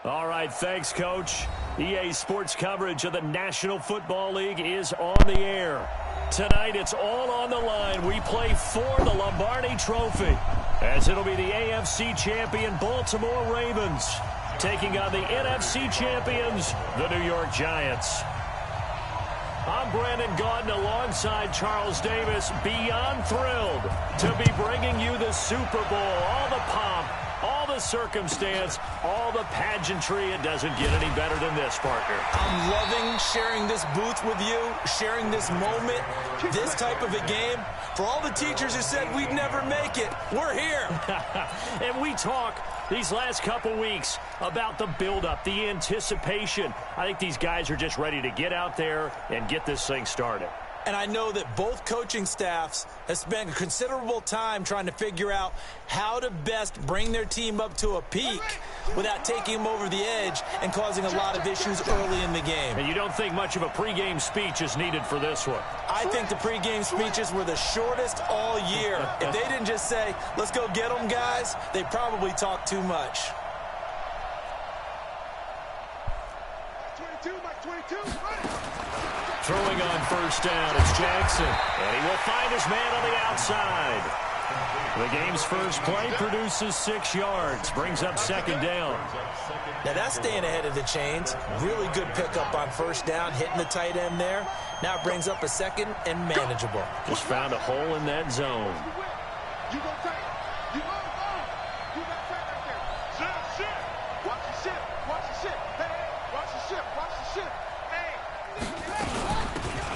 All right, thanks, Coach. EA Sports coverage of the National Football League is on the air. Tonight, it's all on the line. We play for the Lombardi Trophy, as it'll be the AFC champion Baltimore Ravens taking on the NFC champions, the New York Giants. I'm Brandon Gaudin alongside Charles Davis, beyond thrilled to be bringing you the Super Bowl, all the pomp, all the circumstance, all the pageantry. It doesn't get any better than this, partner. I'm loving sharing this booth with you, sharing this moment, this type of a game. For all the teachers who said we'd never make it, we're here. And we talk these last couple weeks about the buildup, the anticipation. I think these guys are just ready to get out there and get this thing started. And I know that both coaching staffs have spent considerable time trying to figure out how to best bring their team up to a peak without taking them over the edge and causing a lot of issues early in the game. And you don't think much of a pregame speech is needed for this one? I think the pregame speeches were the shortest all year. If they didn't just say, let's go get them, guys, they probably talked too much. Throwing on first down, it's Jackson. And he will find his man on the outside. The game's first play produces 6 yards, brings up second down. Now that's staying ahead of the chains. Really good pickup on first down, hitting the tight end there. Now it brings up a second and manageable. Just found a hole in that zone.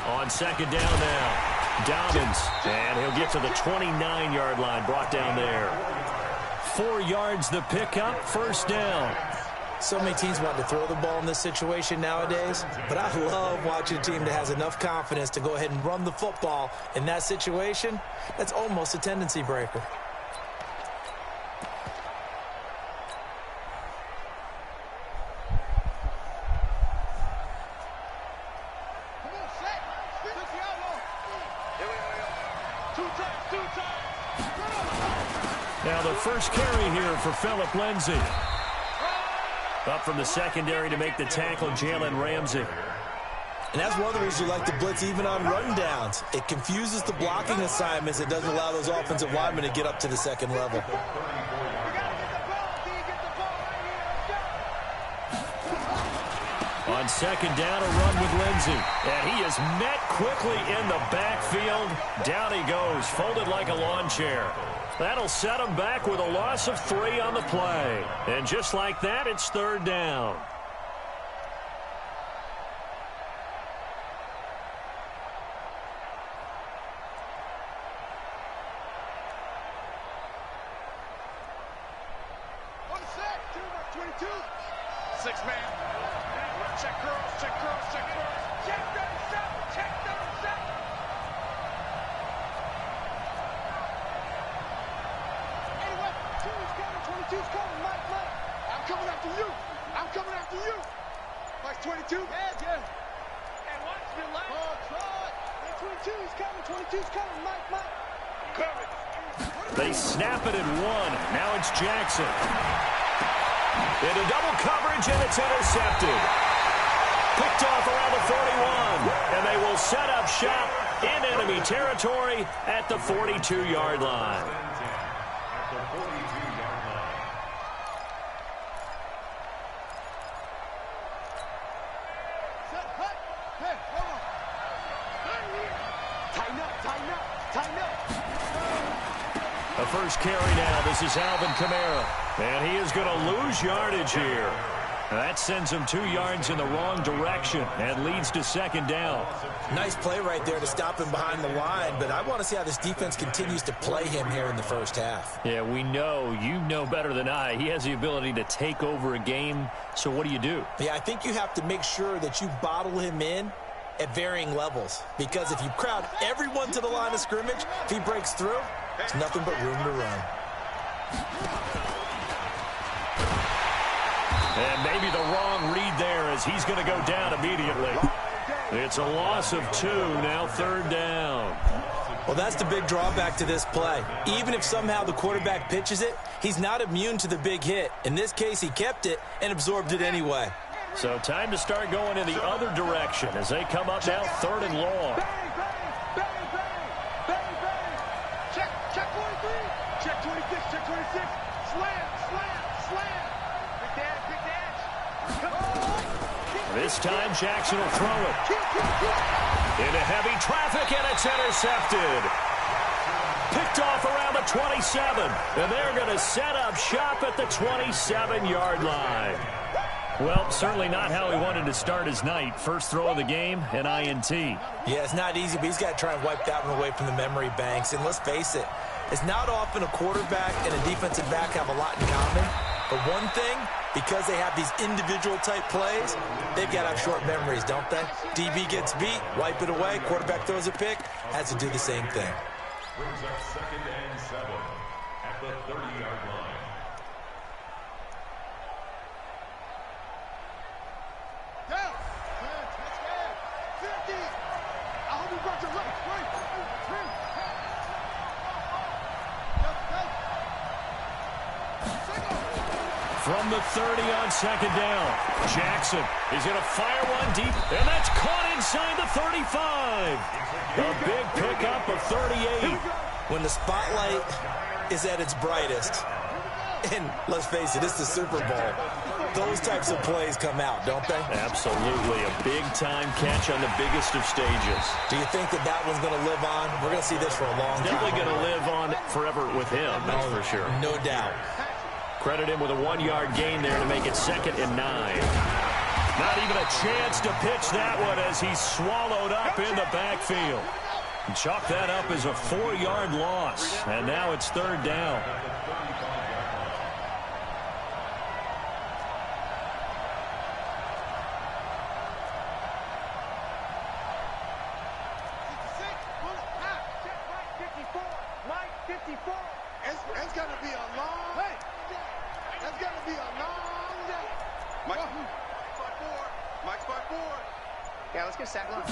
On second down now, Dobbins, and he'll get to the 29-yard line, brought down there. 4 yards the pickup, first down. So many teams want to throw the ball in this situation nowadays, but I love watching a team that has enough confidence to go ahead and run the football in that situation. That's almost a tendency breaker. Now the first carry here for Phillip Lindsay. Up from the secondary to make the tackle, Jalen Ramsey. And that's one of the reasons you like to blitz even on rundowns. It confuses the blocking assignments. It doesn't allow those offensive linemen to get up to the second level. On second down, a run with Lindsay. And he is met quickly in the backfield. Down he goes, folded like a lawn chair. That'll set him back with a loss of 3 on the play. And just like that, it's third down. They snap it and 1. Now it's Jackson. Into double coverage, and it's intercepted. Picked off around the 41. And they will set up shop in enemy territory at the 42-yard line. The first carry now. This is Alvin Kamara. And he is going to lose yardage here. That sends him 2 yards in the wrong direction and leads to second down. Nice play right there to stop him behind the line, but I want to see how this defense continues to play him here in the first half. Yeah, we know. You know better than I. He has the ability to take over a game, so what do? Yeah, I think you have to make sure that you bottle him in at varying levels, because if you crowd everyone to the line of scrimmage, if he breaks through, it's nothing but room to run. And maybe the wrong read there, as he's going to go down immediately. It's a loss of 2, now third down. Well, that's the big drawback to this play. Even if somehow the quarterback pitches it, he's not immune to the big hit. In this case, he kept it and absorbed it anyway. So time to start going in the other direction as they come up now 3rd and long. Check 43. Check 26. Check 26. Slam. Big dash. This time Jackson will throw it. Into heavy traffic, and it's intercepted. Picked off around the 27. And they're going to set up shop at the 27-yard line. Well, certainly not how he wanted to start his night. First throw of the game, an INT. Yeah, it's not easy, but he's got to try and wipe that one away from the memory banks. And let's face it, it's not often a quarterback and a defensive back have a lot in common. But one thing, because they have these individual type plays, they've got to have short memories, don't they? DB gets beat, wipe it away, quarterback throws a pick, has to do the same thing. Brings up 2nd and 7 at the 30-yard line. Down. 50. I hope you brought your right. From the 30 on 2nd down, Jackson is going to fire one deep, and that's caught inside the 35. A big pickup of 38. When the spotlight is at its brightest, and let's face it, it's the Super Bowl, those types of plays come out, don't they? Absolutely. A big-time catch on the biggest of stages. Do you think that one's going to live on? We're going to see this for a long time. Definitely going to live on forever with him, that's for sure. No doubt. Credit him with a 1-yard gain there to make it 2nd and 9. Not even a chance to pitch that one as he's swallowed up in the backfield. And chalk that up as a 4-yard loss. And now it's 3rd down. It's going to be a long day. It's going to be a long day. Mike's by 4. Yeah, let's get sack line.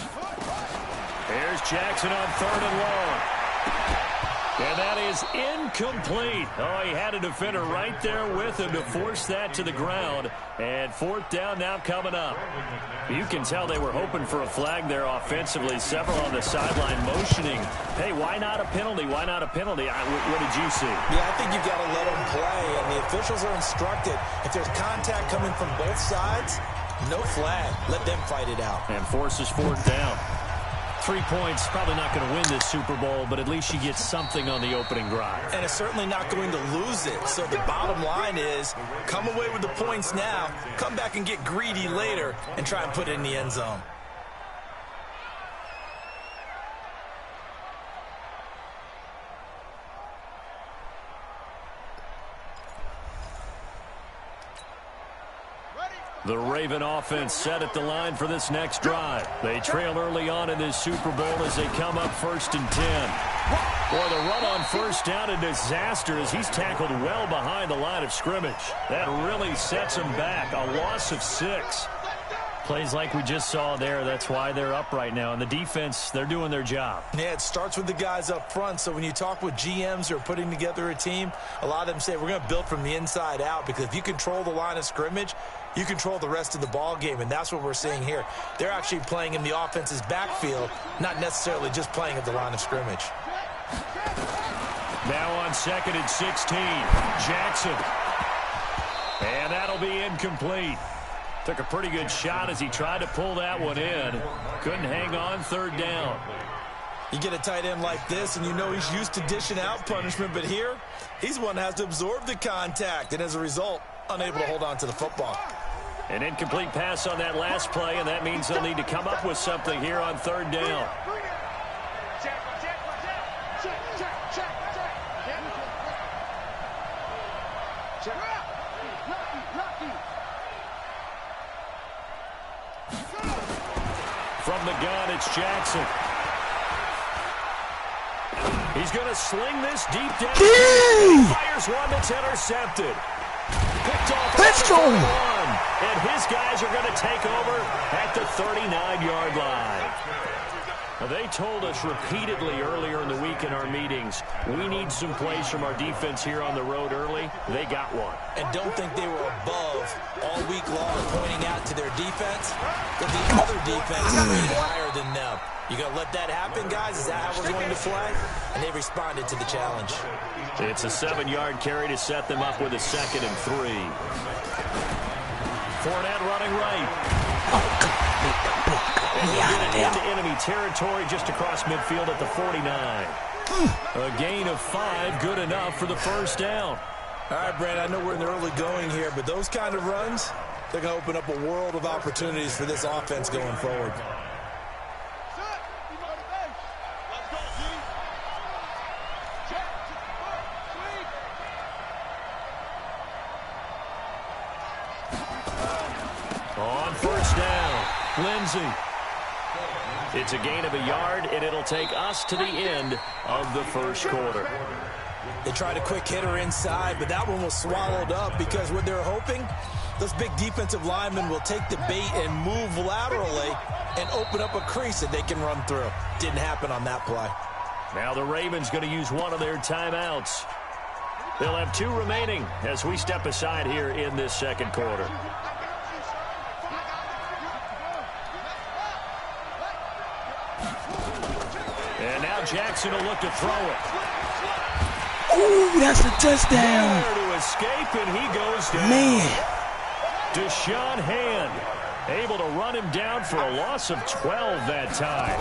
There's Jackson on 3rd and long. And that is incomplete. Oh, he had a defender right there with him to force that to the ground. And 4th down now coming up. You can tell they were hoping for a flag there offensively. Several on the sideline motioning. Hey, why not a penalty? Why not a penalty? What did you see? Yeah, I think you've got to let them play. And the officials are instructed, if there's contact coming from both sides, no flag. Let them fight it out. And forces 4th down. 3 points, probably not going to win this Super Bowl, but at least you get something on the opening drive. And it's certainly not going to lose it. So the bottom line is, come away with the points now, come back and get greedy later, and try and put it in the end zone. The Raven offense set at the line for this next drive. They trail early on in this Super Bowl as they come up 1st and 10. Boy, the run on 1st down, a disaster as he's tackled well behind the line of scrimmage. That really sets him back. A loss of 6. Plays like we just saw there, that's why they're up right now. And the defense, they're doing their job. Yeah, it starts with the guys up front. So when you talk with GMs who are putting together a team, a lot of them say we're going to build from the inside out, because if you control the line of scrimmage, you control the rest of the ball game, and that's what we're seeing here. They're actually playing in the offense's backfield, not necessarily just playing at the line of scrimmage. Now on 2nd and 16, Jackson. And that'll be incomplete. Took a pretty good shot as he tried to pull that one in. Couldn't hang on 3rd down. You get a tight end like this, and you know he's used to dishing out punishment, but here, he's one that has to absorb the contact, and as a result, unable to hold on to the football. An incomplete pass on that last play, and that means they'll need to come up with something here on 3rd down. From the gun, it's Jackson. He's going to sling this deep down. He fires one that's intercepted. Picked off. Let's go. And his guys are going to take over at the 39-yard line. They told us repeatedly earlier in the week in our meetings, we need some plays from our defense here on the road early. They got one. And don't think they were above all week long pointing out to their defense that the other defense is rated higher than them. You going to let that happen, guys? Is that how we're going to play? And they responded to the challenge. It's a 7-yard carry to set them up with a 2nd and 3. Fournette running right. And he'll get it into enemy territory just across midfield at the 49. A gain of 5, good enough for the first down. All right, Brandon, I know we're in the early going here, but those kind of runs, they're going to open up a world of opportunities for this offense going forward. On first down, Lindsey. It's a gain of a yard, and it'll take us to the end of the first quarter. They tried a quick hitter inside, but that one was swallowed up because what they're hoping, those big defensive linemen will take the bait and move laterally and open up a crease that they can run through. Didn't happen on that play. Now the Ravens going to use one of their timeouts. They'll have 2 remaining as we step aside here in this second quarter. And now Jackson will look to throw it. Ooh, that's a touchdown. There to escape, and he goes down. Man. Deshaun Hand able to run him down for a loss of 12 that time.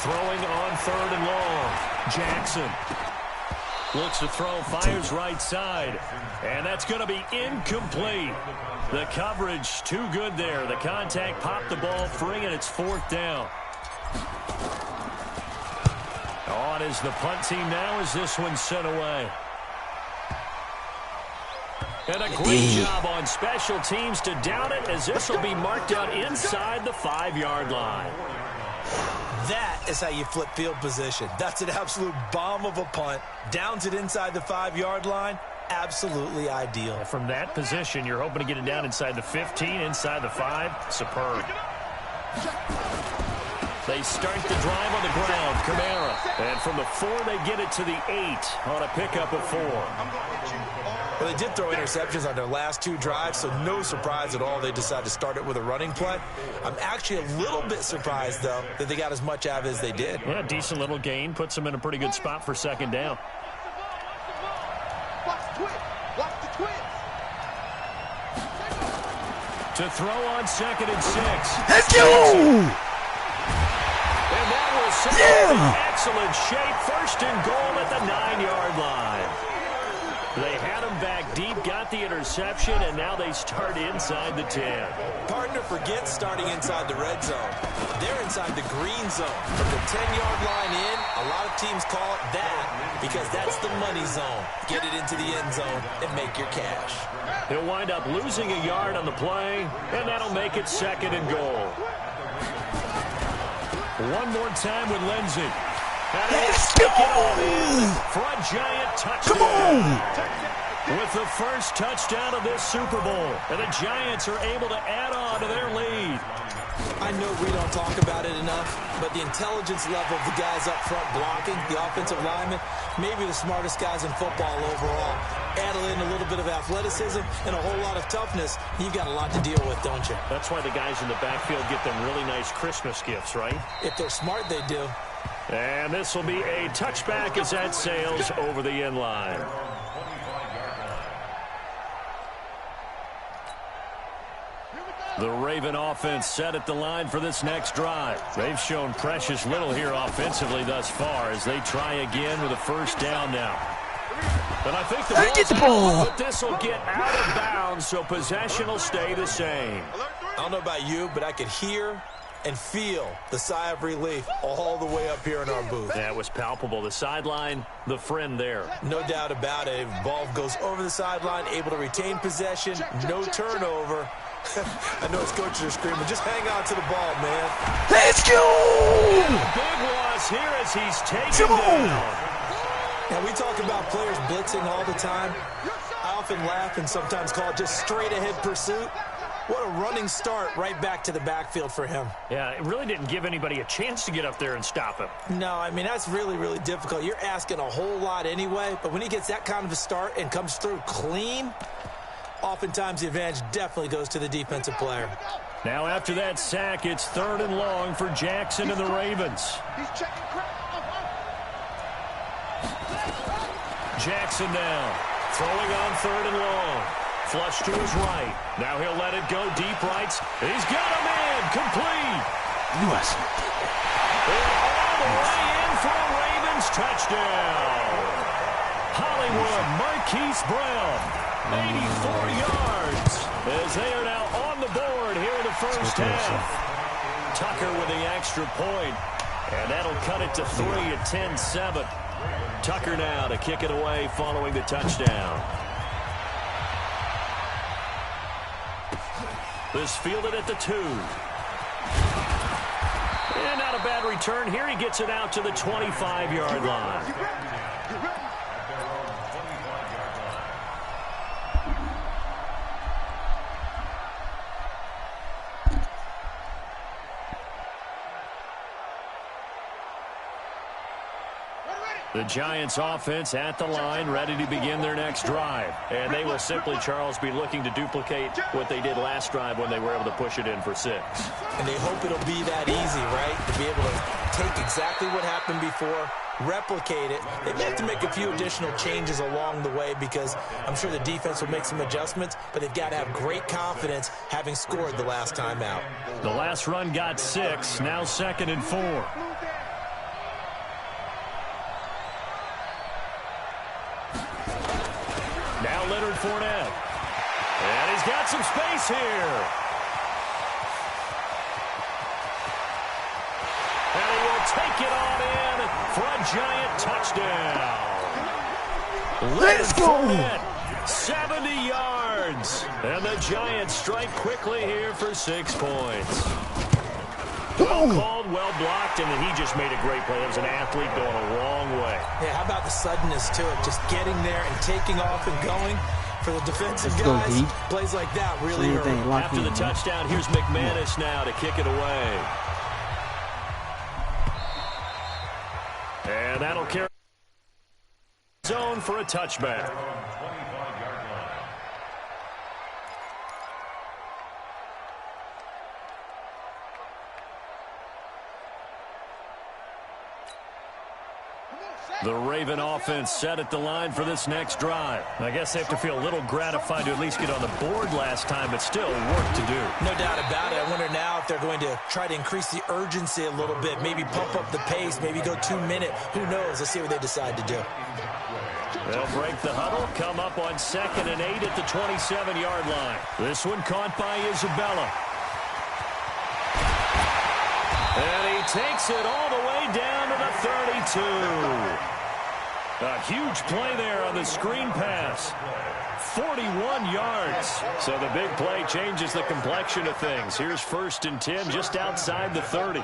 Throwing on 3rd and long. Jackson looks to throw, fires right side. And that's going to be incomplete. The coverage too good there. The contact popped the ball free, and it's 4th down. On is the punt team now as this one's sent away. And a great job on special teams to down it as this will be marked out inside the 5-yard line. That is how you flip field position. That's an absolute bomb of a punt. Downs it inside the 5-yard line. Absolutely ideal. From that position, you're hoping to get it down inside the 15, inside the 5. Superb. They start the drive on the ground. Kamara. And from the 4, they get it to the 8 on a pickup of 4. Well, they did throw interceptions on their last 2 drives, so no surprise at all they decided to start it with a running play. I'm actually a little bit surprised, though, that they got as much out of it as they did. Yeah, decent little gain. Puts them in a pretty good spot for 2nd down. Watch the twins. To throw on 2nd and 6. Let's go! And that will set up in excellent shape. 1st and goal at the 9-yard line. They had him back deep, got the interception, and now they start inside the 10. Partner forgets starting inside the red zone. They're inside the green zone. From the 10-yard line in, a lot of teams call it that because that's the money zone. Get it into the end zone and make your cash. He'll wind up losing a yard on the play, and that'll make it 2nd and goal. One more time with Lindsey. Let's go! For a giant touchdown. Come on! With the first touchdown of this Super Bowl. And the Giants are able to add on to their lead. I know we don't talk about it enough, but the intelligence level of the guys up front blocking, the offensive linemen, maybe the smartest guys in football overall. Add in a little bit of athleticism and a whole lot of toughness, you've got a lot to deal with, don't you? That's why the guys in the backfield get them really nice Christmas gifts, right? If they're smart, they do. And this will be a touchback as that sails over the end line. The Raven offense set at the line for this next drive. They've shown precious little here offensively thus far as they try again with a 1st down now. But I think the ball, but this will get out of bounds, so possession will stay the same. I don't know about you, but I could hear and feel the sigh of relief all the way up here in our booth. That was palpable. The sideline, the friend there. No doubt about it. Ball goes over the sideline, able to retain possession, no turnover. I know his coaches are screaming, just hang on to the ball, man. Let's go! Big loss here as he's taken down. Now, we talk about players blitzing all the time. I often laugh and sometimes call it just straight-ahead pursuit. What a running start right back to the backfield for him. Yeah, it really didn't give anybody a chance to get up there and stop him. No, I mean, that's really, really difficult. You're asking a whole lot anyway, but when he gets that kind of a start and comes through clean, oftentimes the advantage definitely goes to the defensive player. Now after that sack, it's 3rd and long for Jackson and the Ravens. He's checking crap. Jackson now, throwing on 3rd and long. Flush to his right. Now he'll let it go deep right. He's got a man. Complete. You are so And all the way in for a Ravens touchdown. Hollywood Marquise Brown, 84 yards, as they are now on the board here in the first half. Tucker with the extra point, and that'll cut it to 3 at 10-7. Tucker now to kick it away following the touchdown. This fielded at the 2. And not a bad return here. He gets it out to the 25-yard line. The Giants offense at the line, ready to begin their next drive. And they will simply, Charles, be looking to duplicate what they did last drive when they were able to push it in for 6. And they hope it'll be that easy, right? To be able to take exactly what happened before, replicate it. They may have to make a few additional changes along the way because I'm sure the defense will make some adjustments, but they've got to have great confidence having scored the last time out. The last run got 6, now 2nd and 4. Now Leonard Fournette. And he's got some space here. And he will take it on in for a Giant touchdown. Let's go! Fournette, 70 yards. And the Giants strike quickly here for 6 points. Well called, well blocked, and then he just made a great play. It was an athlete going a long way. Yeah, how about the suddenness to it? Just getting there and taking off and going for the defensive guys. Plays like that really hurt. After the touchdown, here's McManus now to kick it away. And that'll carry zone for a touchback. The Raven offense set at the line for this next drive. I guess they have to feel a little gratified to at least get on the board last time, but still work to do. No doubt about it. I wonder now if they're going to try to increase the urgency a little bit, maybe pump up the pace, maybe go 2-minute. Who knows? Let's see what they decide to do. They'll break the huddle, come up on 2nd and 8 at the 27-yard line. This one caught by Isabella. And he takes it all the way down to the 32. A huge play there on the screen pass. 41 yards. So the big play changes the complexion of things. Here's 1st and 10 just outside the 30.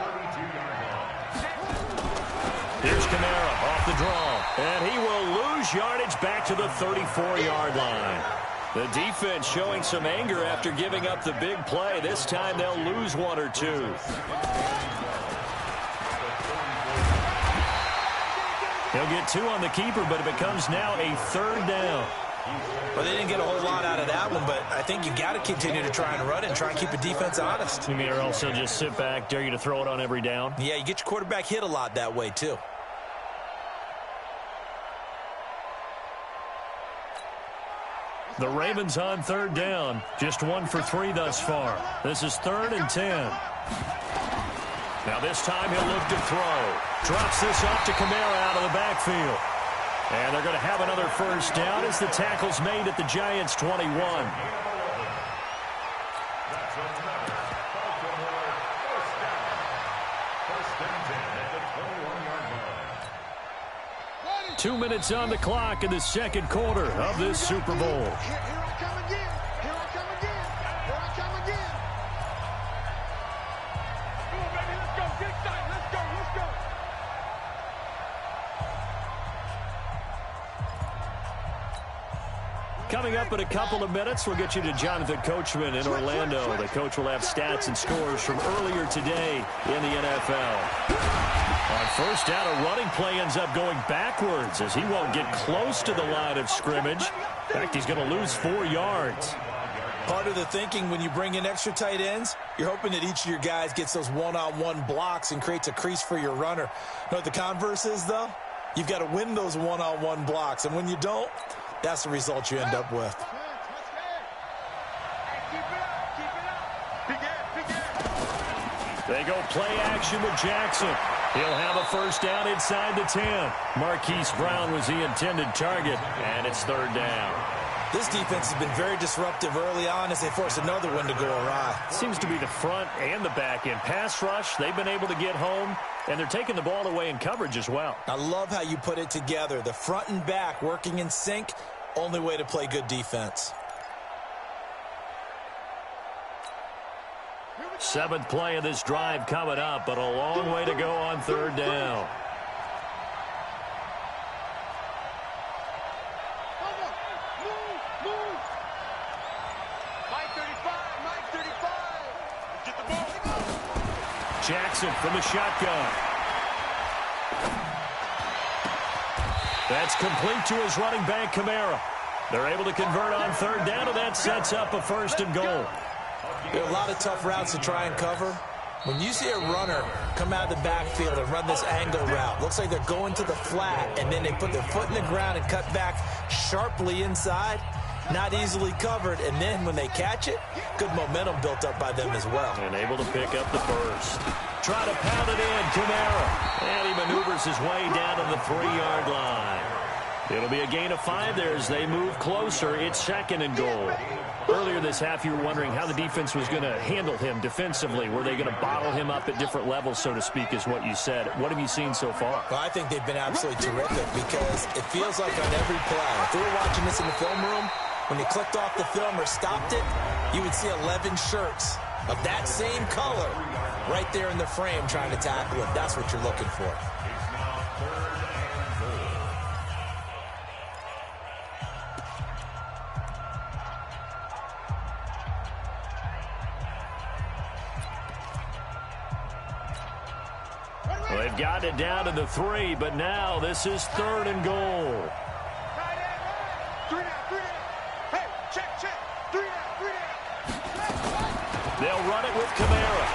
Here's Kamara off the draw. And he will lose yardage back to the 34-yard line. The defense showing some anger after giving up the big play. This time they'll lose 1 or 2. He'll get 2 on the keeper, but it becomes now a 3rd down. Well, they didn't get a whole lot out of that one, but I think you got to continue to try and run it and try and keep the defense honest. You mean or else he'll just sit back, dare you to throw it on every down? Yeah, you get your quarterback hit a lot that way, too. The Ravens on 3rd down. Just 1 for 3 thus far. This is 3rd and 10. Now this time he'll look to throw. Drops this off to Kamara out of the backfield. And they're going to have another 1st down as the tackle's made at the Giants' 21. That's enough. Baltimore, 1st down. 1st and 10 at the 21-yard line. 2 minutes on the clock in the 2nd quarter of this Super Bowl. Here I come again. Here I come again. Here I come again. Come on, baby. Let's go. Get excited. Let's go. Let's go. Coming up in a couple of minutes, we'll get you to Jonathan Coachman in Orlando. The coach will have stats and scores from earlier today in the NFL. On first down, a running play ends up going backwards as he won't get close to the line of scrimmage. In fact, he's going to lose 4 yards. Part of the thinking when you bring in extra tight ends, you're hoping that each of your guys gets those one-on-one blocks and creates a crease for your runner. You know what the converse is, though? You've got to win those one-on-one blocks, and when you don't, that's the result you end up with. They go play action with Jackson. He'll have a first down inside the 10. Marquise Brown was the intended target, and it's third down. This defense has been very disruptive early on as they force another one to go awry. Seems to be the front and the back end. Pass rush, they've been able to get home, and they're taking the ball away in coverage as well. I love how you put it together. The front and back working in sync, only way to play good defense. 7th play of this drive coming up, but a long way to go on third down. Jackson from the shotgun. That's complete to his running back, Kamara. They're able to convert on third down, and that sets up a first and goal. There are a lot of tough routes to try and cover. When you see a runner come out of the backfield and run this angle route, looks like they're going to the flat, and then they put their foot in the ground and cut back sharply inside. Not easily covered, and then when they catch it, good momentum built up by them as well. And able to pick up the first. Try to pound it in, Kamara. And he maneuvers his way down to the 3-yard line. It'll be a gain of 5 there as they move closer. It's second and goal. Earlier this half, you were wondering how the defense was going to handle him defensively. Were they going to bottle him up at different levels, so to speak, is what you said. What have you seen so far? Well, I think they've been absolutely terrific because it feels like on every play, if we were watching this in the film room, when you clicked off the film or stopped it, you would see 11 shirts of that same color right there in the frame trying to tackle him. That's what you're looking for. Well, they've got it down to the 3, but now this is third and goal. They'll run it with Kamara.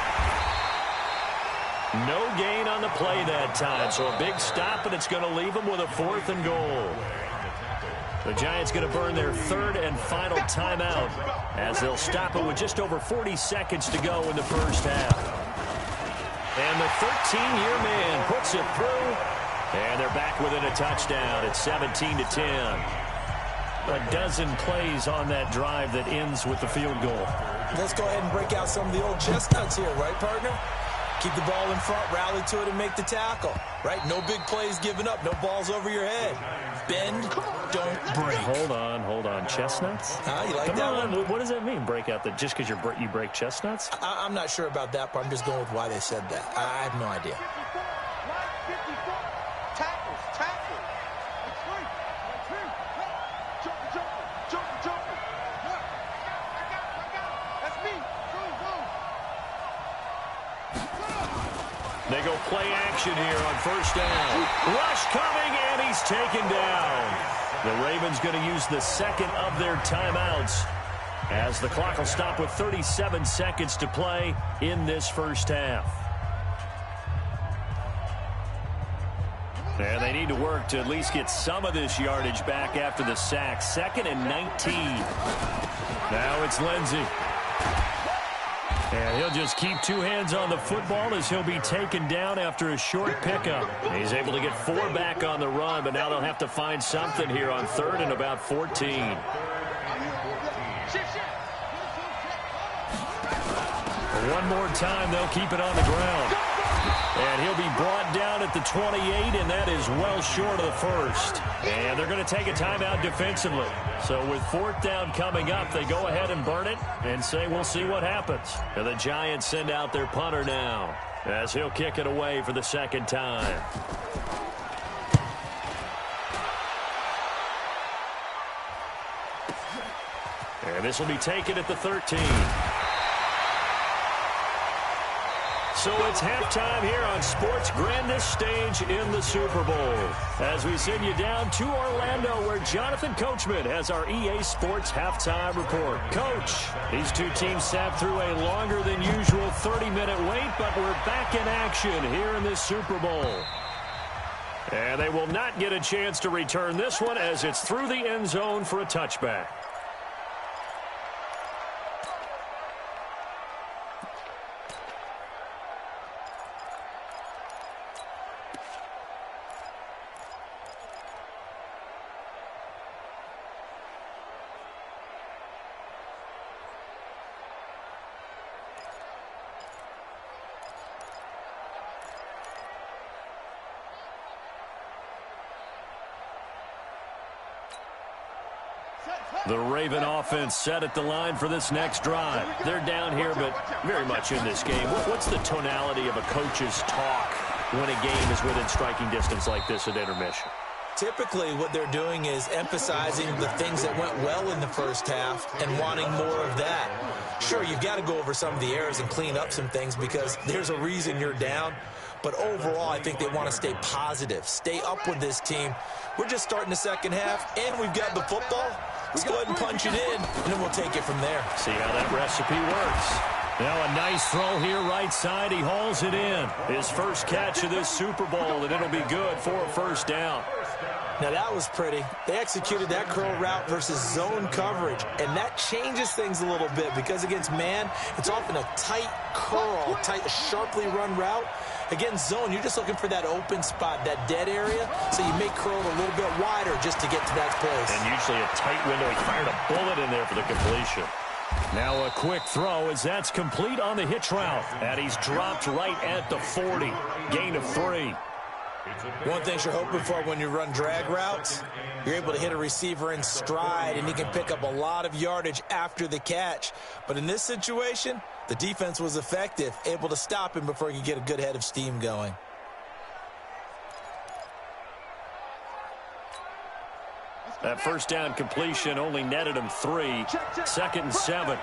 No gain on the play that time, so a big stop, and it's going to leave them with a 4th and goal. The Giants going to burn their 3rd and final timeout as they'll stop it with just over 40 seconds to go in the first half. And the 13-year man puts it through, and they're back within a touchdown. It's 17-10. A dozen plays on that drive that ends with the field goal. Let's go ahead and break out some of the old chestnuts here, right, partner? Keep the ball in front, rally to it, and make the tackle, right? No big plays given up, no balls over your head. Bend, don't break. Hold on. Chestnuts? You like Come that on. one? What does that mean, break out? Just because you break chestnuts? I'm not sure about that, but I'm just going with why they said that. I have no idea. They go play action here on first down. Rush coming, and he's taken down. The Ravens going to use the second of their timeouts as the clock will stop with 37 seconds to play in this first half. And they need to work to at least get some of this yardage back after the sack. 2nd and 19. Now it's Lindsey. And he'll just keep 2 hands on the football as he'll be taken down after a short pickup. He's able to get 4 back on the run, but now they'll have to find something here on 3rd and about 14. One more time, they'll keep it on the ground. And he'll be brought down at the 28, and that is well short of the first. And they're going to take a timeout defensively. So with 4th down coming up, they go ahead and burn it and say we'll see what happens. And the Giants send out their punter now as he'll kick it away for the 2nd time. And this will be taken at the 13. So it's halftime here on sports' grandest stage in the Super Bowl. As we send you down to Orlando, where Jonathan Coachman has our EA Sports halftime report. Coach, these two teams sat through a longer than usual 30-minute wait, but we're back in action here in this Super Bowl. And they will not get a chance to return this one as it's through the end zone for a touchback. The Raven offense set at the line for this next drive. They're down here, but very much in this game. What's the tonality of a coach's talk when a game is within striking distance like this at intermission? Typically, what they're doing is emphasizing the things that went well in the first half and wanting more of that. Sure, you've got to go over some of the errors and clean up some things because there's a reason you're down. But overall, I think they want to stay positive, stay up with this team. We're just starting the second half, and we've got the football. Let's go ahead and punch it in, and then we'll take it from there. See how that recipe works. Now a nice throw here right side. He hauls it in. His first catch of this Super Bowl, and it'll be good for a first down. Now that was pretty. They executed that curl route versus zone coverage, and that changes things a little bit because against man, it's often a tight curl, tight, sharply run route. Against zone, you're just looking for that open spot, that dead area, so you may curl it a little bit wider just to get to that place. And usually a tight window. He fired a bullet in there for the completion. Now a quick throw as that's complete on the hitch route. And he's dropped right at the 40. Gain of 3. One thing you're hoping for when you run drag routes, you're able to hit a receiver in stride, and he can pick up a lot of yardage after the catch. But in this situation, the defense was effective, able to stop him before he could get a good head of steam going. That first down completion only netted him 3. 2nd and 7.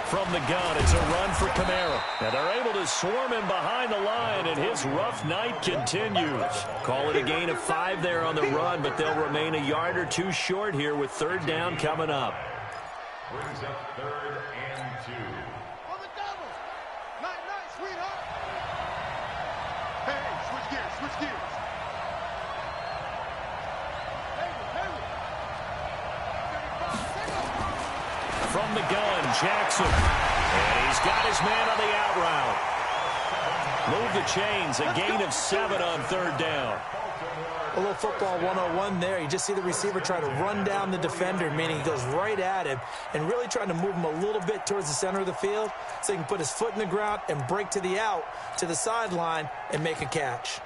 From the gun, it's a run for Kamara. Now they're able to swarm him behind the line, and his rough night continues. Call it a gain of 5 there on the run, but they'll remain a yard or 2 short here with 3rd down coming up. Brings up 3rd and 2. On the double. Night, sweetheart. Hey, switch gears. From the gun, Jackson. And he's got his man on the out route. Move the chains, a gain of 7 on 3rd down. A little football 101 there. You just see the receiver try to run down the defender, meaning he goes right at him and really trying to move him a little bit towards the center of the field so he can put his foot in the ground and break to the out, to the sideline, and make a catch.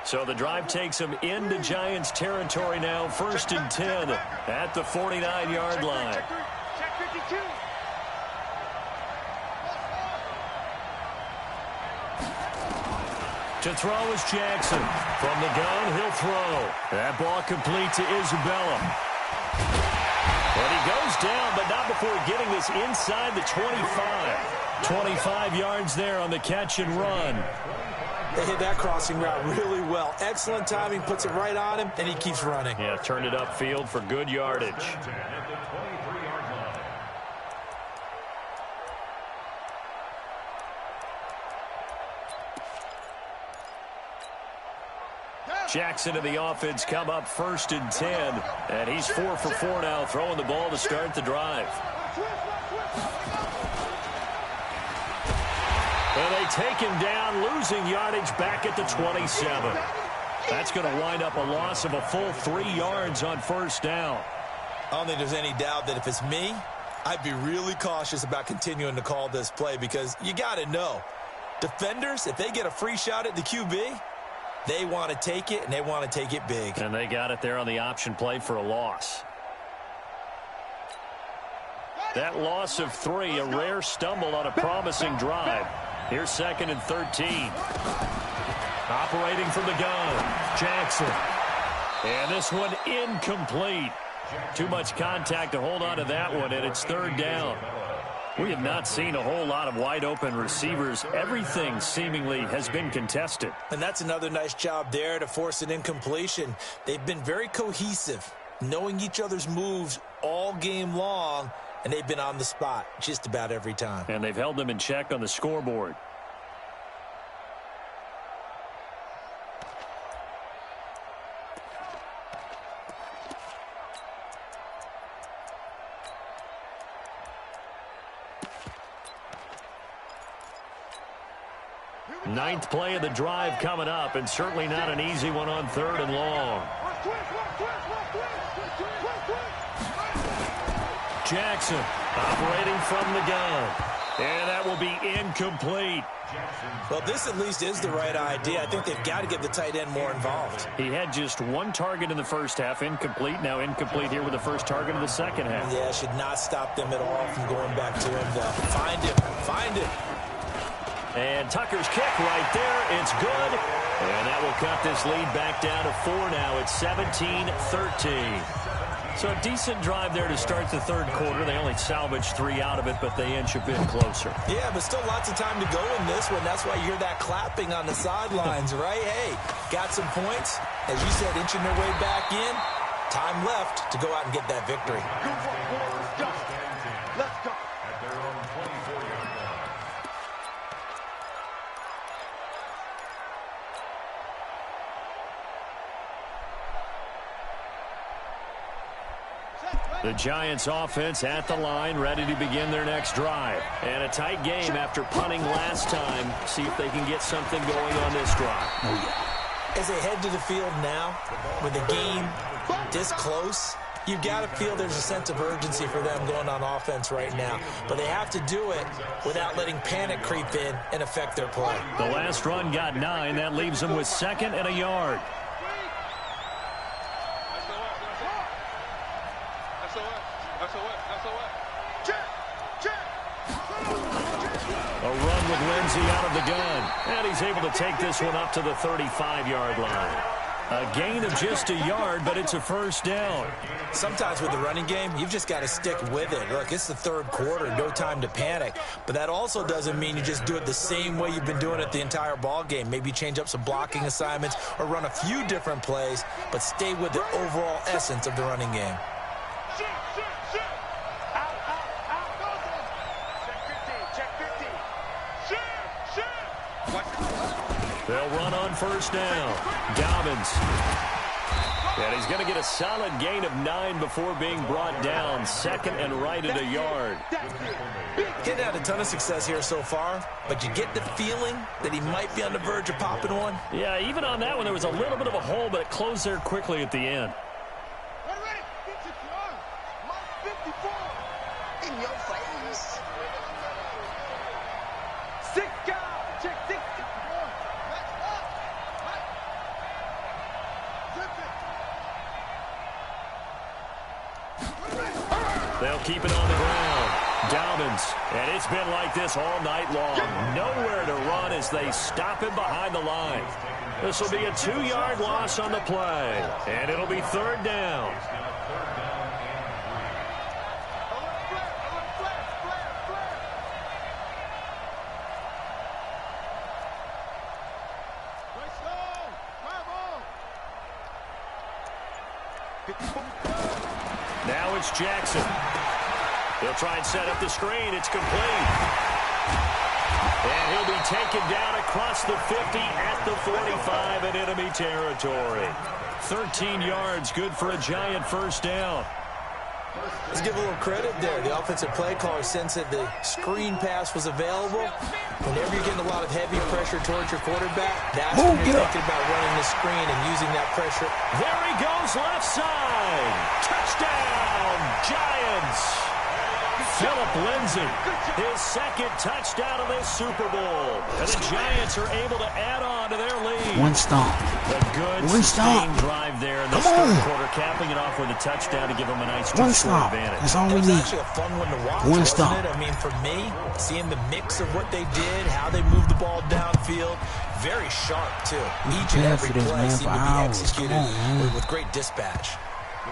So the drive takes him into Giants territory now, 1st and 10 at the 49-yard line. Check 52. To throw is Jackson. From the gun, he'll throw. That ball complete to Isabella. And he goes down, but not before getting this inside the 25. 25 yards there on the catch and run. They hit that crossing route really well. Excellent timing, puts it right on him, and he keeps running. Yeah, turned it upfield for good yardage. Jackson and the offense come up 1st and 10. And he's 4 for 4 now, throwing the ball to start the drive. And they take him down, losing yardage back at the 27. That's going to wind up a loss of a full 3 yards on 1st down. I don't think there's any doubt that if it's me, I'd be really cautious about continuing to call this play because you got to know, defenders, if they get a free shot at the QB, they want to take it, and they want to take it big. And they got it there on the option play for a loss. That loss of 3, a rare stumble on a promising drive. Here's 2nd and 13. Operating from the gun, Jackson. And this one incomplete. Too much contact to hold on to that one, and it's 3rd down. We have not seen a whole lot of wide-open receivers. Everything seemingly has been contested. And that's another nice job there to force an incompletion. They've been very cohesive, knowing each other's moves all game long, and they've been on the spot just about every time. And they've held them in check on the scoreboard. Ninth play of the drive coming up, and certainly not an easy one on 3rd and long. Jackson operating from the gun. And that will be incomplete. Well, this at least is the right idea. I think they've got to get the tight end more involved. He had just 1 target in the first half, incomplete. Now incomplete here with the first target of the second half. Yeah, should not stop them at all from going back to him. Find him. Find him. And Tucker's kick right there. It's good. And that will cut this lead back down to 4 now. It's 17-13. So a decent drive there to start the 3rd quarter. They only salvaged 3 out of it, but they inch a bit closer. Yeah, but still lots of time to go in this one. That's why you hear that clapping on the sidelines, right? Hey, got some points. As you said, inching their way back in. Time left to go out and get that victory. Let's go. At their own 24-yard line. The Giants offense at the line, ready to begin their next drive. And a tight game after punting last time. See if they can get something going on this drive. As they head to the field now, with the game this close, you've got to feel there's a sense of urgency for them going on offense right now. But they have to do it without letting panic creep in and affect their play. The last run got 9. That leaves them with 2nd and a yard. A run with Lindsey out of the gun. And he's able to take this one up to the 35-yard line. A gain of just a yard, but it's a first down. Sometimes with the running game, you've just got to stick with it. Look, it's the 3rd quarter, no time to panic. But that also doesn't mean you just do it the same way you've been doing it the entire ball game. Maybe change up some blocking assignments or run a few different plays, but stay with the overall essence of the running game. They'll run on first down. Dobbins. And he's going to get a solid gain of 9 before being brought down. 2nd and right at a yard. Getting had a ton of success here so far, but you get the feeling that he might be on the verge of popping one. Yeah, even on that one, there was a little bit of a hole, but it closed there quickly at the end. In your face. They'll keep it on the ground. Dobbins. And it's been like this all night long. Nowhere to run as they stop him behind the line. This will be a 2-yard loss on the play. And it'll be 3rd down. Now it's Jackson. He'll try and set up the screen. It's complete. And he'll be taken down across the 50 at the 45 in enemy territory. 13 yards, good for a Giant first down. Let's give a little credit there. The offensive play caller sensed that the screen pass was available. Whenever you're getting a lot of heavy pressure towards your quarterback, that's when you're thinking about running the screen and using that pressure. There he goes, left side. Touchdown, Giants. Philip Lindsay, his 2nd touchdown of this Super Bowl. And the Giants are able to add on to their lead. One stop. A good sustained drive there in this third quarter, capping it off with a touchdown to give them a nice two-score advantage. That's all we need. It was actually a fun one to watch, wasn't it? I mean, for me, seeing the mix of what they did, how they moved the ball downfield, very sharp, too. Each and every play seemed to be executed with great dispatch.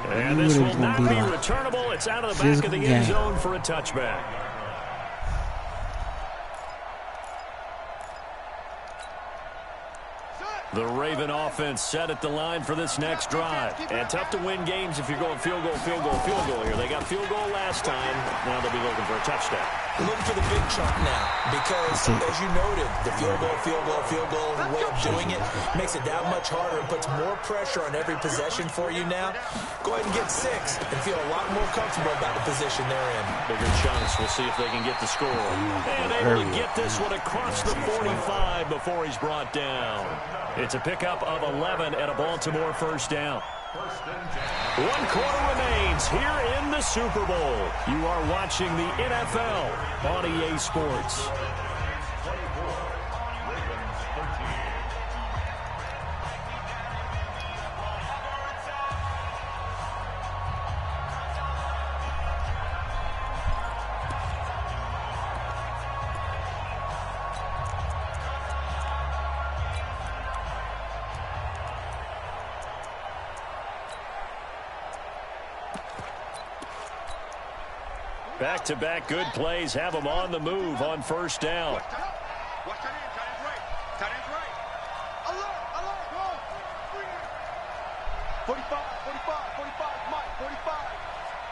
And this will not be returnable. It's out of the back of the end zone for a touchback. The Raven offense set at the line for this next drive. And tough to win games if you're going field goal here. They got field goal last time. Now they'll be looking for a touchdown. They're looking for the big chunk now because, as you noted, the field goal way of doing it makes it that much harder and puts more pressure on every possession for you now. Go ahead and get 6 and feel a lot more comfortable about the position they're in. Bigger chunks. We'll see if they can get the score. And able to get this one across the 45 before he's brought down. It's a pickup of 11 and a Baltimore first down. 1 quarter remains here in the Super Bowl. You are watching the NFL on EA Sports. Back-to-back good plays have them on the move on first down. Watch tight end. Tight end's right. Tight end's right. Alert, go. 45, Mike, 45.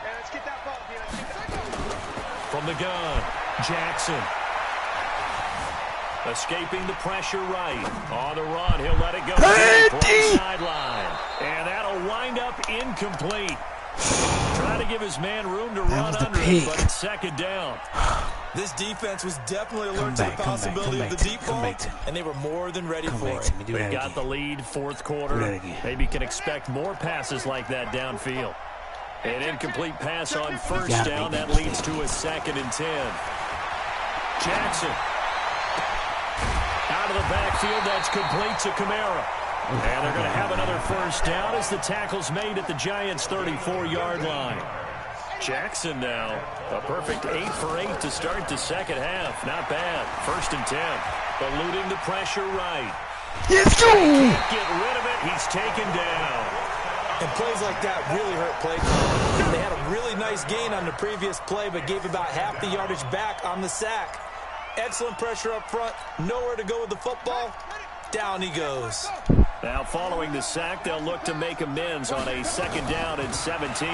And let's get that ball, From the gun, Jackson. Escaping the pressure right. On the run, he'll let it go. Sideline. And that'll wind up incomplete. Trying to give his man room to run under it, but it's second down. This defense was definitely alert to the possibility of the deep ball, and they were more than ready for it. They got the lead fourth quarter. Maybe can expect more passes like that downfield. An incomplete pass on first down. That leads to a 2nd and 10. Jackson. Out of the backfield. That's complete to Kamara. And they're going to have another first down as the tackle's made at the Giants' 34-yard line. Jackson now, a perfect 8 for 8 to start the second half. Not bad. 1st and 10. Eluding the pressure right. Yes, go! Can't get rid of it. He's taken down. And plays like that really hurt play calling. They had a really nice gain on the previous play, but gave about half the yardage back on the sack. Excellent pressure up front. Nowhere to go with the football. Down he goes. Now following the sack, they'll look to make amends on a 2nd down and 17.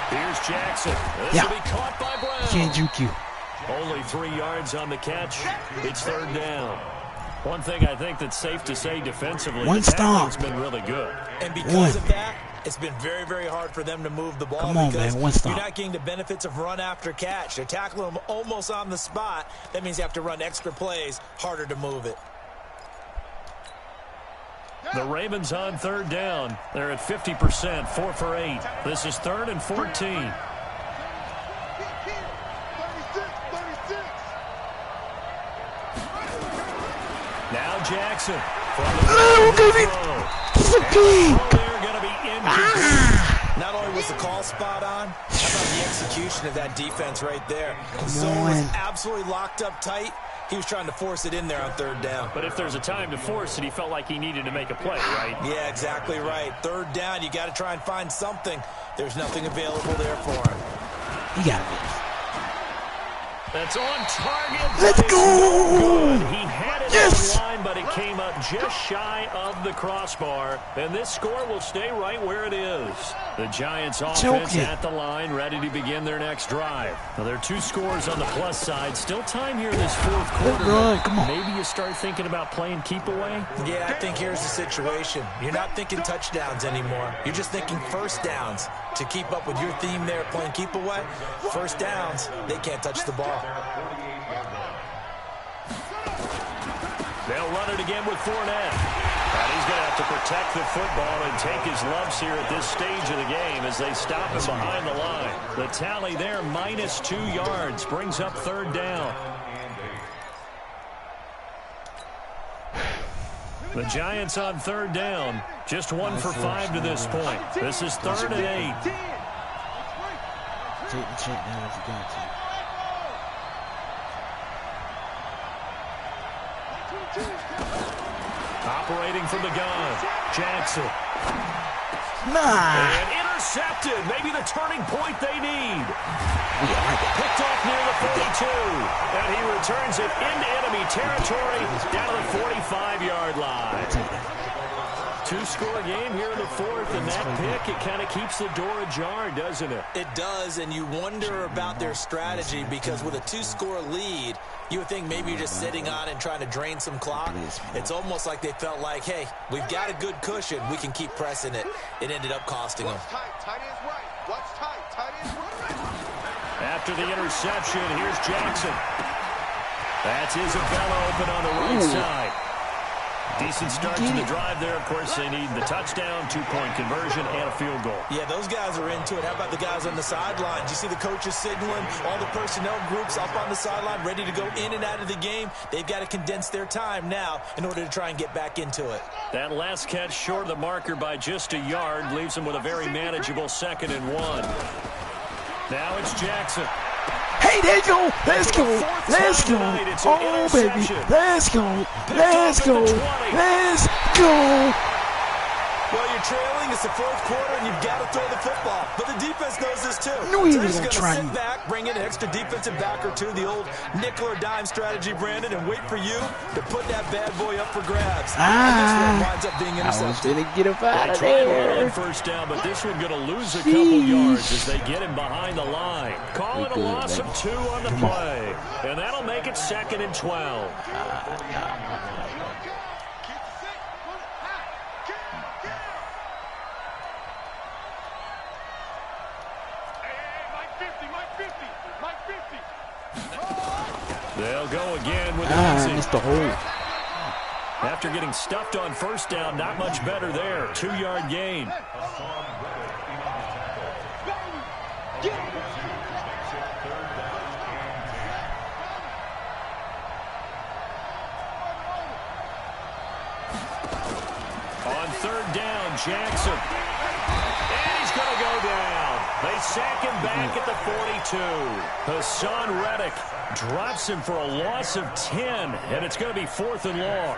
Here's Jackson. This will be caught by Brown. Can't juke you. Only 3 yards on the catch. It's 3rd down. One thing I think that's safe to say defensively, the tackling's been really good. And because of that, it's been very, very hard for them to move the ball. Come on, because man. One stop. You're not getting the benefits of run after catch. They're tackling them almost on the spot. That means you have to run extra plays, harder to move it. The Ravens on 3rd down. They're at 50%, 4 for 8. This is 3rd and 14. 36. Now Jackson. They're going to be incomplete. Not only was the call spot on, how about the execution of that defense right there? The zone was absolutely locked up tight. He was trying to force it in there on 3rd down. But if there's a time to force it, he felt like he needed to make a play, right? Yeah, exactly right. 3rd down, you got to try and find something. There's nothing available there for him. You got it. That's on target. Let's go! Good. He had it on the line, but it came up just shy of the crossbar. And this score will stay right where it is. The Giants offense at the line, ready to begin their next drive. Now, there are 2 scores on the plus side. Still time here in this 4th quarter. Come on. Maybe you start thinking about playing keep away. Yeah, I think here's the situation. You're not thinking touchdowns anymore. You're just thinking first downs. To keep up with your theme there, playing keep away, first downs, they can't touch the ball. They'll run it again with Fournette. And he's going to have to protect the football and take his lumps here at this stage of the game as they stop him behind the line. The tally there, minus 2 yards, brings up 3rd down. The Giants on third down. Just 1 for 5 to this point. This is 3rd and 8. Take the check down if you got to. Operating from the gun. Jackson. Nah. And intercepted. Maybe the turning point they need. Picked off near the 42. And he returns it into enemy territory down to the 45-yard line. 2-score game here in the 4th, and that pick, it kind of keeps the door ajar, doesn't it? It does, and you wonder about their strategy because with a 2-score lead, you would think maybe you're just sitting on and trying to drain some clock. It's almost like they felt like, hey, we've got a good cushion. We can keep pressing it. It ended up costing them. Watch tight. Tight end's right. Watch tight. Tight end's right. After the interception, here's Jackson. That's Isabella open on the right side. Decent start to the drive there. Of course, they need the touchdown, 2-point conversion, and a field goal. Yeah, those guys are into it. How about the guys on the sidelines? You see the coaches signaling, all the personnel groups up on the sideline, ready to go in and out of the game. They've got to condense their time now in order to try and get back into it. That last catch short of the marker by just a yard leaves them with a very manageable 2nd and 1. Now it's Jackson. Hey, there you go. Let's go. Let's go. Oh, baby. Let's go. Let's go. Let's go. Well, you're trailing. It's the 4th quarter, and you've got to throw the football. But the defense knows this, too. No, he So was he's going going to to try sit you. back, bring in an extra defensive back or two, the old nickel or dime strategy, Brandon, and wait for you to put that bad boy up for grabs. And that's where it winds up being I was intercepted. going to get him out of Trying there. on first down, but this one going to lose a couple yards as they get him behind the line. Calling a loss of 2 on the play. And that'll make it 2nd and 12. They'll go again with I Lindsey. missed the hole. After getting stuffed on first down, not much better there. 2-yard gain. On third down, Jackson. And he's going to go down. They sack him back at the 42. Hassan Reddick drops him for a loss of 10, and it's going to be 4th and long.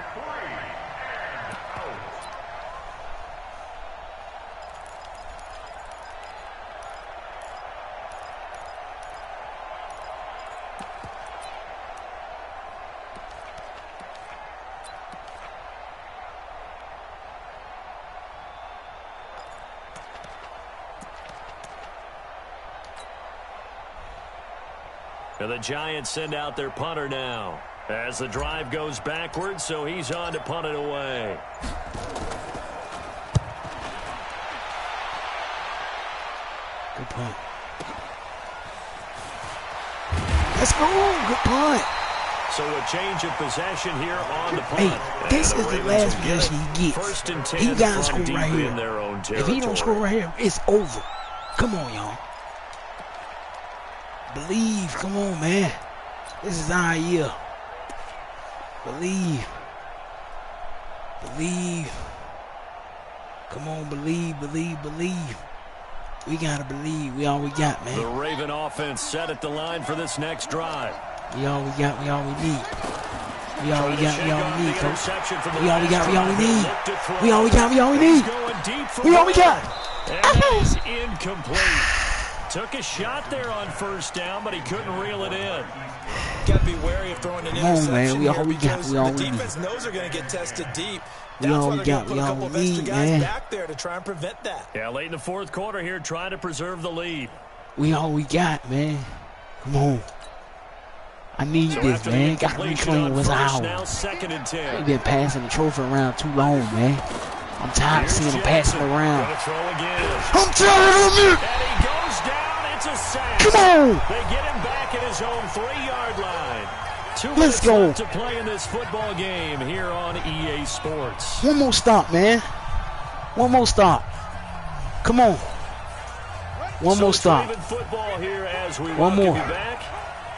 And the Giants send out their punter now as the drive goes backwards, so he's on to punt it away. Good punt. Let's go. Good punt. So a change of possession here on the punt. Hey, this is the last possession he gets. 1st and 10 He got to from score deep right in here. their own If territory. he don't score right here, it's over. Come on, y'all. Believe. Come on, man. This is our year. Believe. Believe. Come on, believe, believe, believe. We got to believe. We all we got, The man. Raven offense set at the line for this next drive. We all we got. We all we need. We all we got. We all we need, coach. Coach. We all we got. We all we need. We all we got. We all we need. We all we got. And it's incomplete. Took a shot there on first down, but he couldn't reel it in. Got to be wary of throwing an Come on, interception man. We here all we got. because We all the we defense need. knows they're going to get tested deep. We That's all why we they're going got. to put We a all couple of we extra need, guys man. back there to try and prevent that. Yeah, late in the 4th quarter here, trying to preserve the lead. We all we got, man. Come on. I need So this, after the man. Got to incompletion reclaim on what's first, now ours. 2nd and 10. We've been passing the trophy around too long, man. I'm tired of seeing them passing around. Gonna throw again. I'm tired of it. And he goes down. It's a sack. Come on. They get him back at his own 3-yard line. 2 Let's minutes go. left to play in this football game here on EA Sports. One more stop, man. One more stop. Come on. One So more it's stop. Raven football here as we One welcome more. you back.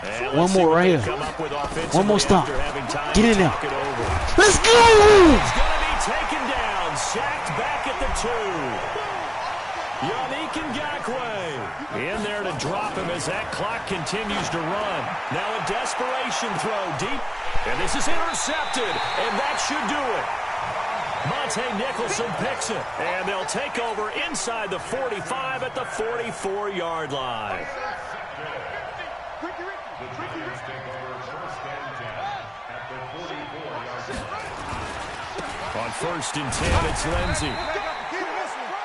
And One let's see more what right they here. come up with One more offensively stop. after having time Get to in there. talk it over. Let's go. It's going to be 2. Yannick Ngakoue in there to drop him as that clock continues to run. Now a desperation throw deep, and this is intercepted, and that should do it. Monte Nicholson picks it, and they'll take over inside the 45 at the 44-yard line. On 1st and 10, it's Lindsey.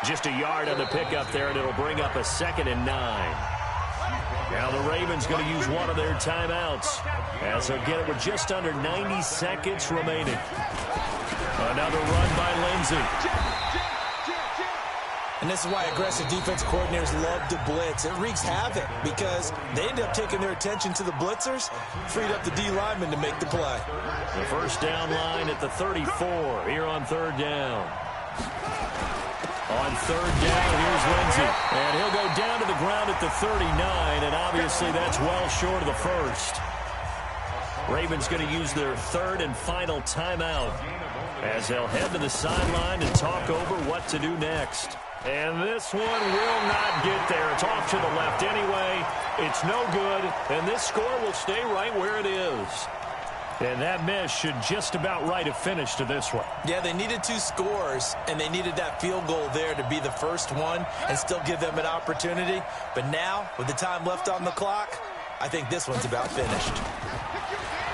Just a yard on the pickup there, and it'll bring up a 2nd and 9. Now the Ravens going to use one of their timeouts as they'll get it with just under 90 seconds remaining. Another run by Lindsey. And this is why aggressive defense coordinators love to blitz. It wreaks havoc because they end up taking their attention to the blitzers, freed up the D lineman to make the play. The first down line at the 34 here on 3rd down. On 3rd down, here's Lindsey. And he'll go down to the ground at the 39, and obviously that's well short of the first. Ravens going to use their 3rd and final timeout as they'll head to the sideline and talk over what to do next. And this one will not get there. It's off to the left anyway. It's no good, and this score will stay right where it is. And that miss should just about write a finish to this one. Yeah, they needed 2 scores, and they needed that field goal there to be the first one and still give them an opportunity. But now, with the time left on the clock, I think this one's about finished.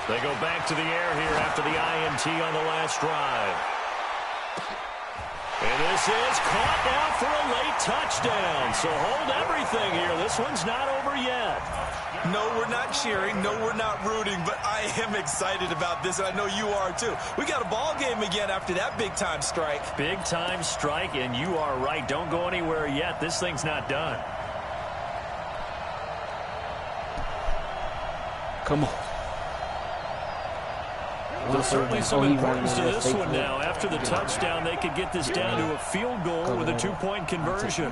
They go back to the air here after the INT on the last drive. And this is caught now for a late touchdown. So hold everything here. This one's not over yet. No, we're not cheering. No, we're not rooting. But I am excited about this, and I know you are too. We got a ball game again after that big-time strike. Big-time strike, and you are right. Don't go anywhere yet. This thing's not done. Come on. There's certainly some importance to this one now. After the touchdown, they could get this down to a field goal with a 2-point conversion.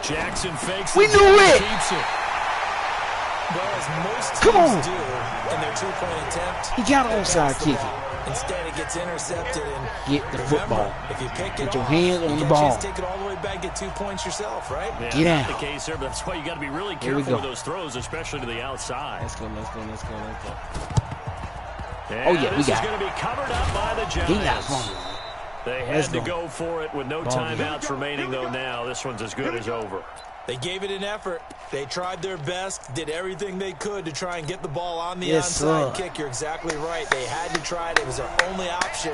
Jackson fakes. We knew it. Well, as most teams do in their 2-point attempt, He got onside kick. Instead, it gets intercepted. And Get the football. If you pick it Get your off, hands on you the get a ball. chance to take it all the way back, get 2 points yourself, right? Yeah, Get not out. the case there, but that's why you got to be really Here we careful go. with those throws, especially to the outside. Let's go. And Oh, yeah, we this got is going to be covered up by the He not Giants. fumble. They Let's had to go. go for it with no Ball game. timeouts remaining, though. Now this one's as good as over. They gave it an effort. They tried their best, did everything they could to try and get the ball on the Yes, onside sir. kick. You're exactly right. They had to try it. It was their only option.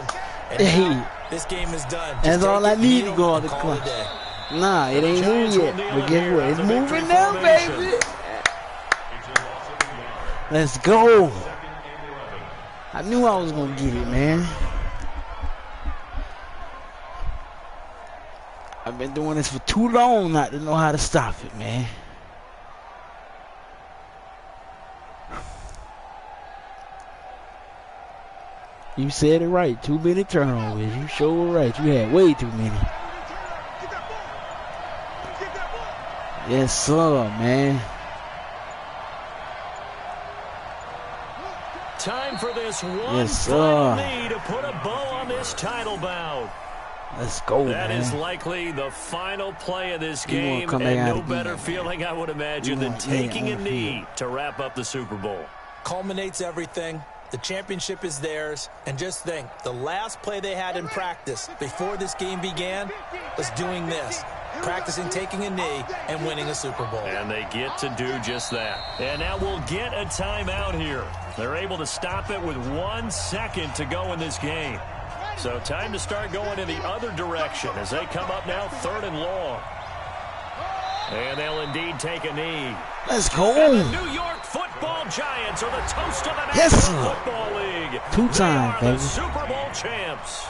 And Hey. now this game is done. That's Just all take I it, need kneel, to go on and the call it a clock. day. Nah, it ain't Giants moved will yet. kneel But in guess here what? in It's the moving victory now, formation. baby. Let's go. I knew I was going to get it, man. I've been doing this for too long not to know how to stop it, man. You said it right. Too many turnovers. You sure were right. You had way too many. Yes, sir, man. Time for this one Yes, final sir. knee to put a bow on this title bout. Let's go, That man. is likely the final play of this You won't game, come and out no again, better man. feeling, I would imagine, You than won't lay it taking a on the knee field. to wrap up the Super Bowl. Culminates everything. The championship is theirs. And just think, the last play they had in practice before this game began was doing this. Practicing taking a knee and winning a Super Bowl. And they get to do just that. And now we'll get a timeout here. They're able to stop it with 1 second to go in this game. So time to start going in the other direction as they come up now 3rd and long. And they'll indeed take a knee. Let's And go. the New York Football Giants are the toast of the Yes, National sir. Football League. Two They times, are baby. the Super Bowl champs.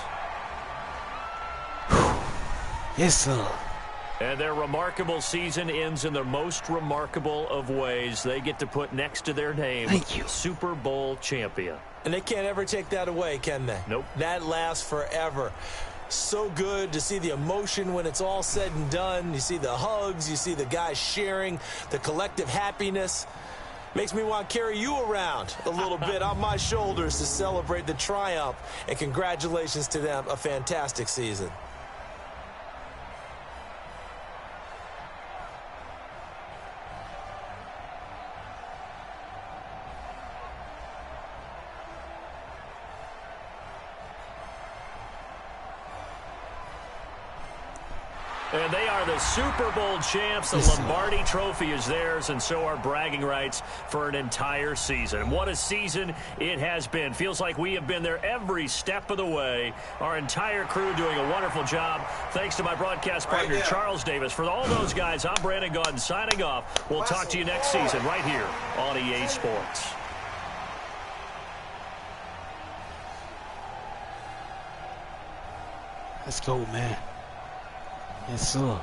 Yes, sir. And their remarkable season ends in the most remarkable of ways. They get to put next to their name, Thank you. Super Bowl champion. And they can't ever take that away, can they? Nope. That lasts forever. So good to see the emotion when it's all said and done. You see the hugs. You see the guys sharing, the collective happiness. Makes me want to carry you around a little bit on my shoulders to celebrate the triumph. And congratulations to them. A fantastic season. And they are the Super Bowl champs. The Lombardi Trophy is theirs, and so are bragging rights for an entire season. What a season it has been. Feels like we have been there every step of the way. Our entire crew doing a wonderful job. Thanks to my broadcast partner, Charles Davis. For all those guys, I'm Brandon Gaudin signing off. We'll talk to you next season right here on EA Sports. Let's go, man. Yes, sir.